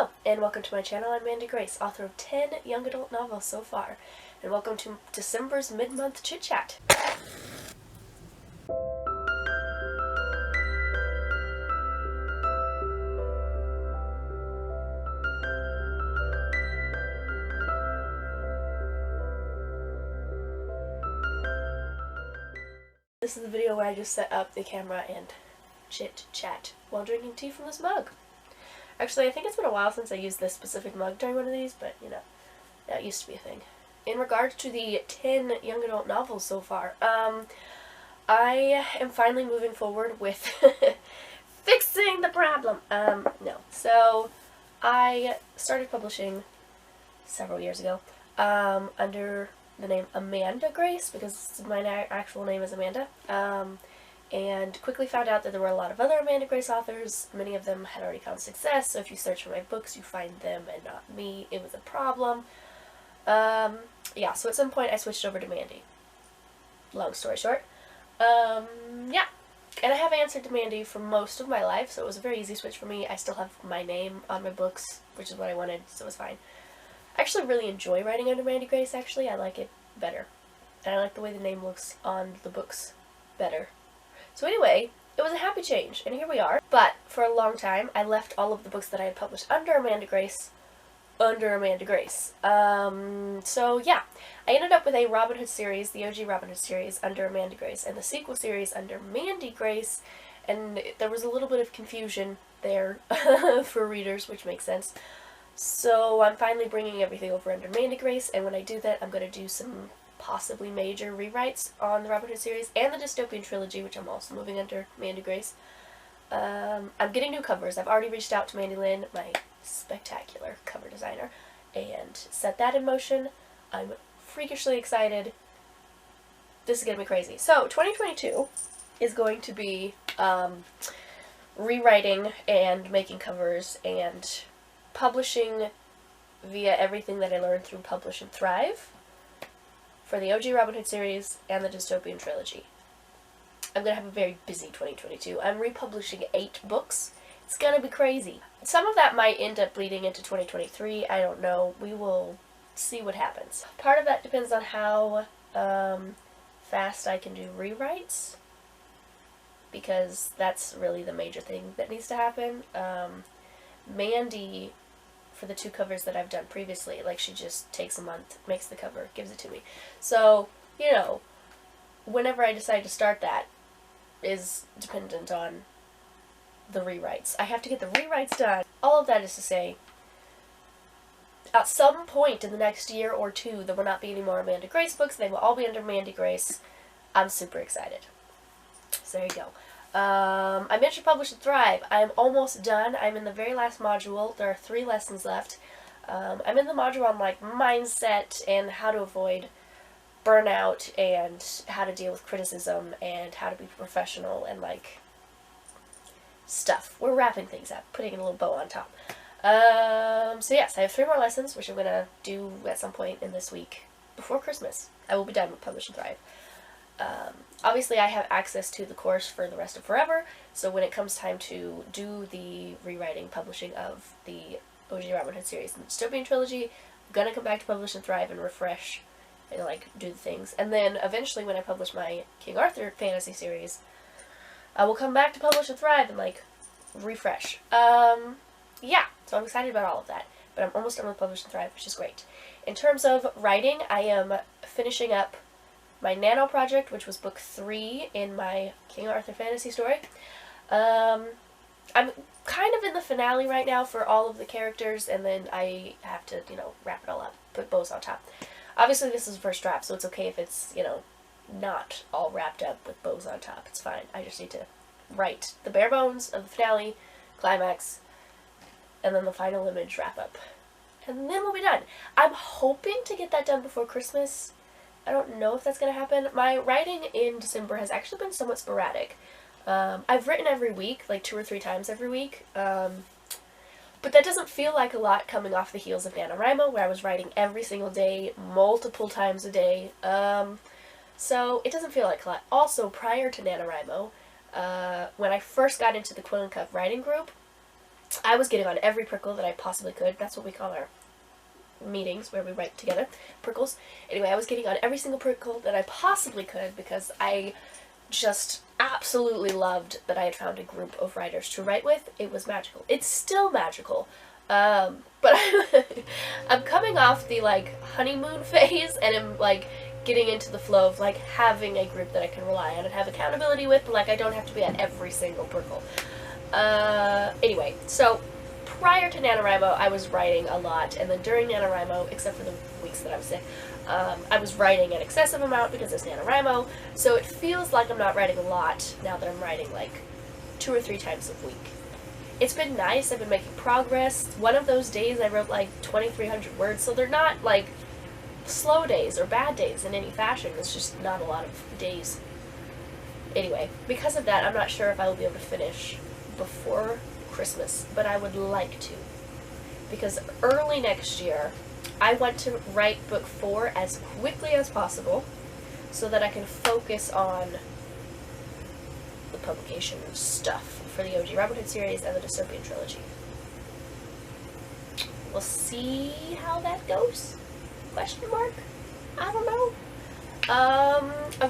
Hello, and welcome to my channel. I'm Mandi Grace, author of 10 young adult novels so far, and welcome to December's mid-month chit-chat. This is the video where I just set up the camera and chit-chat while drinking tea from this mug. Actually, I think it's been a while since I used this specific mug during one of these, but you know, that used to be a thing. In regards to the 10 young adult novels so far, I am finally moving forward with fixing the problem. No. So, I started publishing several years ago, under the name Amanda Grace, because my actual name is Amanda, and quickly found out that there were a lot of other Amanda Grace authors. Many of them had already found success, so if you search for my books, you find them and not me. It was a problem. Yeah, so at some point I switched over to Mandi. Long story short. Yeah. And I have answered to Mandi for most of my life, so it was a very easy switch for me. I still have my name on my books, which is what I wanted, so it was fine. I actually really enjoy writing under Mandi Grace, actually. I like it better. And I like the way the name looks on the books better. So anyway, it was a happy change, and here we are. But for a long time, I left all of the books that I had published under Amanda Grace under Amanda Grace. So yeah, I ended up with a Robin Hood series, the OG Robin Hood series, under Amanda Grace, and the sequel series under Mandi Grace, and there was a little bit of confusion there for readers, which makes sense. So I'm finally bringing everything over under Mandi Grace, and when I do that, I'm going to do some possibly major rewrites on the Robin Hood series and the Dystopian trilogy, which I'm also moving under Mandi Grace. I'm getting new covers. I've already reached out to Lynn, my spectacular cover designer, and set that in motion. I'm freakishly excited. This is going to be crazy. So 2022 is going to be rewriting and making covers and publishing via everything that I learned through Publish and Thrive for the OG Robin Hood series and the Dystopian trilogy. I'm going to have a very busy 2022. I'm republishing 8 books. It's going to be crazy. Some of that might end up bleeding into 2023. I don't know. We will see what happens. Part of that depends on how fast I can do rewrites, because that's really the major thing that needs to happen. Mandi, for the 2 covers that I've done previously, like, she just takes a month, makes the cover, gives it to me. So, you know, whenever I decide to start that is dependent on the rewrites. I have to get the rewrites done. All of that is to say, at some point in the next year or 2, there will not be any more Amanda Grace books. They will all be under Mandi Grace. I'm super excited. So there you go. I mentioned Publish and Thrive. I'm almost done. I'm in the very last module. There are 3 lessons left. I'm in the module on, like, mindset and how to avoid burnout and how to deal with criticism and how to be professional and, like, stuff. We're wrapping things up, putting a little bow on top. So yes, I have 3 more lessons, which I'm going to do at some point in this week before Christmas. I will be done with Publish and Thrive. Obviously, I have access to the course for the rest of forever, so when it comes time to do the rewriting, publishing of the OG Robin Hood series and the Dystopian trilogy, I'm gonna come back to Publish and Thrive and refresh and, like, do the things. And then eventually, when I publish my King Arthur fantasy series, I will come back to Publish and Thrive and, like, refresh. Yeah, so I'm excited about all of that, but I'm almost done with Publish and Thrive, which is great. In terms of writing, I am finishing up my Nano project, which was book 3 in my King Arthur fantasy story. I'm kind of in the finale right now for all of the characters, and then I have to, you know, wrap it all up, put bows on top. Obviously, this is the first draft, so it's okay if it's, you know, not all wrapped up with bows on top. It's fine. I just need to write the bare bones of the finale, climax, and then the final image wrap up. And then we'll be done. I'm hoping to get that done before Christmas. I don't know if that's going to happen. My writing in December has actually been somewhat sporadic. I've written every week, like 2 or 3 times every week, but that doesn't feel like a lot coming off the heels of NaNoWriMo, where I was writing every single day, multiple times a day, so it doesn't feel like a lot. Also, prior to NaNoWriMo, when I first got into the Quill and Cup writing group, I was getting on every prickle that I possibly could. That's what we call our meetings, where we write together, prickles. Anyway, I was getting on every single prickle that I possibly could because I just absolutely loved that I had found a group of writers to write with. It was magical. It's still magical. But I'm coming off the, like, honeymoon phase, and I'm, like, getting into the flow of, like, having a group that I can rely on and have accountability with, but, like, I don't have to be at every single prickle. Anyway, so prior to NaNoWriMo, I was writing a lot, and then during NaNoWriMo, except for the weeks that I was sick, I was writing an excessive amount because it's NaNoWriMo, so it feels like I'm not writing a lot now that I'm writing, like, 2 or 3 times a week. It's been nice. I've been making progress. One of those days I wrote like 2,300 words, so they're not like slow days or bad days in any fashion. It's just not a lot of days. Anyway, because of that, I'm not sure if I will be able to finish before Christmas, but I would like to. Because early next year, I want to write book 4 as quickly as possible so that I can focus on the publication stuff for the OG Robin Hood series and the Dystopian trilogy. We'll see how that goes? Question mark? I don't know.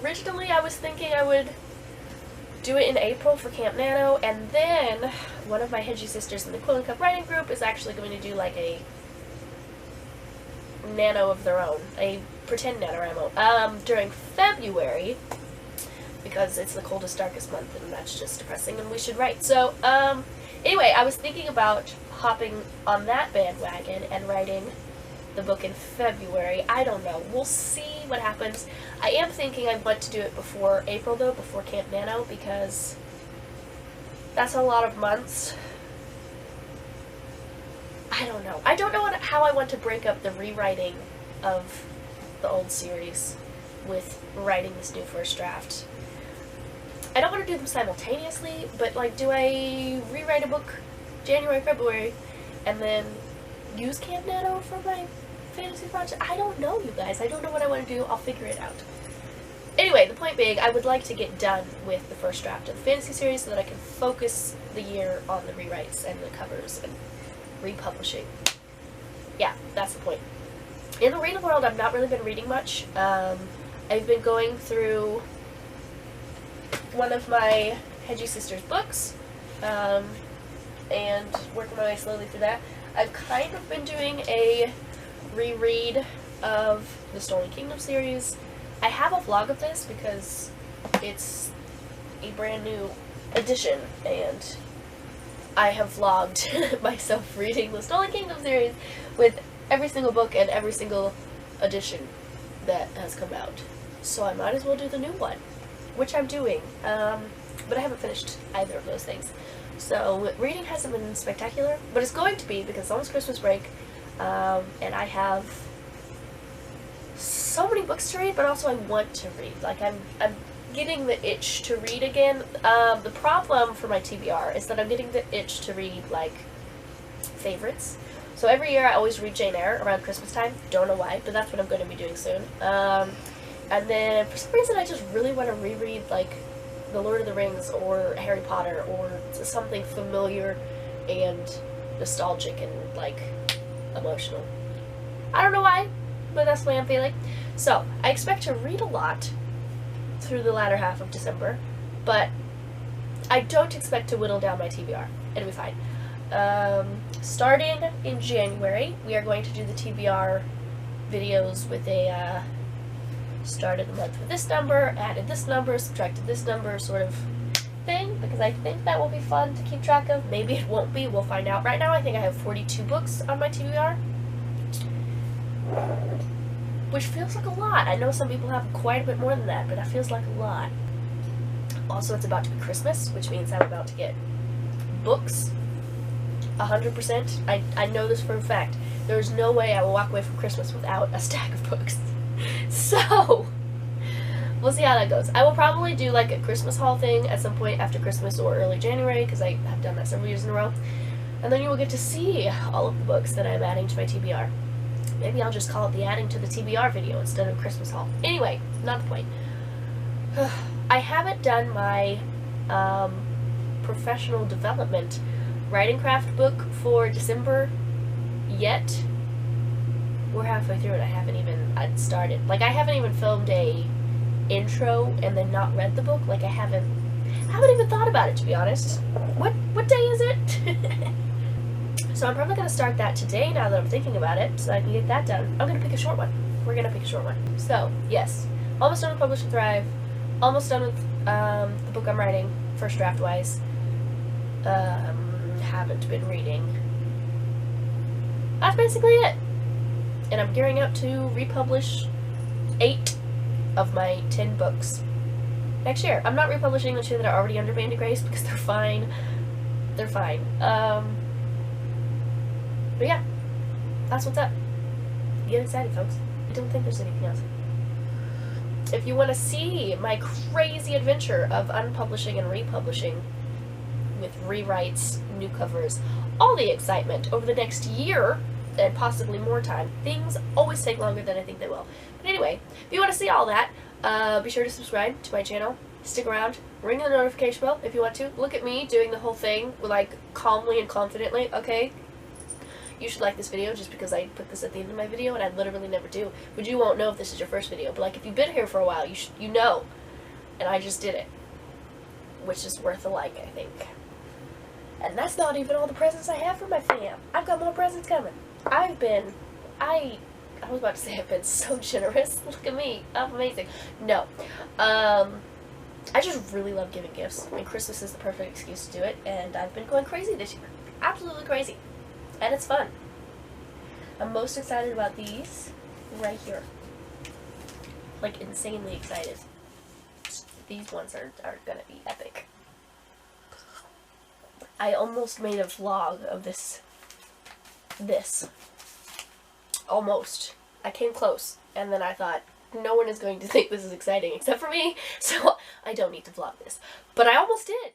Originally I was thinking I would do it in April for Camp Nano, and then one of my Hedgie sisters in the Quill and Cup writing group is actually going to do like a nano of their own, a pretend NaNoWriMo, during February, because it's the coldest, darkest month, and that's just depressing, and we should write. So, anyway, I was thinking about hopping on that bandwagon and writing the book in February. I don't know. We'll see what happens. I am thinking I want to do it before April, though, before Camp Nano, because that's a lot of months. I don't know. I don't know how I want to break up the rewriting of the old series with writing this new first draft. I don't want to do them simultaneously, but, like, do I rewrite a book January, February, and then use Camp Nano for my fantasy project? I don't know, you guys. I don't know what I want to do. I'll figure it out. Anyway, the point being, I would like to get done with the first draft of the fantasy series so that I can focus the year on the rewrites and the covers and republishing. Yeah, that's the point. In the reading world, I've not really been reading much. I've been going through one of my Hedgie sisters' books, and working my way slowly through that. I've kind of been doing a reread of the Stolen Kingdom series. I have a vlog of this because it's a brand new edition, and I have vlogged myself reading the Stolen Kingdom series with every single book and every single edition that has come out. So I might as well do the new one, which I'm doing, but I haven't finished either of those things. So reading hasn't been spectacular, but it's going to be because it's almost Christmas break, and I have so many books to read, but also I want to read. Like, I'm getting the itch to read again. The problem for my TBR is that I'm getting the itch to read, like, favorites. So every year I always read Jane Eyre around Christmas time. Don't know why, but that's what I'm going to be doing soon. And then, for some reason, I just really want to reread, like, The Lord of the Rings or Harry Potter or something familiar and nostalgic and, like, emotional. I don't know why, but that's the way I'm feeling. So, I expect to read a lot through the latter half of December, but I don't expect to whittle down my TBR. It'll be fine. Starting in January, we are going to do the TBR videos with a, started the month with this number, added this number, subtracted this number sort of thing, because I think that will be fun to keep track of. Maybe it won't be, we'll find out. Right now I think I have 42 books on my TBR, which feels like a lot. I know some people have quite a bit more than that, but that feels like a lot. Also, it's about to be Christmas, which means I'm about to get books 100%. I know this for a fact. There's no way I will walk away from Christmas without a stack of books. So, we'll see how that goes. I will probably do like a Christmas haul thing at some point after Christmas or early January, because I have done that several years in a row. And then you will get to see all of the books that I'm adding to my TBR. Maybe I'll just call it the adding to the TBR video instead of Christmas haul. Anyway, not the point. I haven't done my professional development writing craft book for December yet. We're halfway through it. I haven't even started. Like, I haven't even filmed a intro and then not read the book. Like, I haven't even thought about it, to be honest. What day is it? So I'm probably going to start that today now that I'm thinking about it, so I can get that done. I'm going to pick a short one. We're going to pick a short one. So, yes. Almost done with Publish and Thrive. Almost done with the book I'm writing, first draft-wise. Haven't been reading. That's basically it. And I'm gearing up to republish 8 of my 10 books next year. I'm not republishing the 2 that are already under Mandi Grace because they're fine. They're fine. But yeah, that's what's up. Get excited, folks. I don't think there's anything else. If you want to see my crazy adventure of unpublishing and republishing with rewrites, new covers, all the excitement over the next year and possibly more time, things always take longer than I think they will. But anyway, if you want to see all that, be sure to subscribe to my channel. Stick around. Ring the notification bell if you want to. Look at me doing the whole thing, like, calmly and confidently, okay? You should like this video just because I put this at the end of my video and I literally never do. But you won't know if this is your first video. But like if you've been here for a while, you know. And I just did it. Which is worth a like, I think. And that's not even all the presents I have for my fam. I've got more presents coming. I was about to say I've been so generous. Look at me. I'm amazing. No. I just really love giving gifts. I mean, Christmas is the perfect excuse to do it. And I've been going crazy this year. Absolutely crazy. And it's fun. I'm most excited about these right here. Like, insanely excited. These ones are gonna be epic. I almost made a vlog of this. Almost. I came close. And then I thought, no one is going to think this is exciting except for me. So I don't need to vlog this. But I almost did.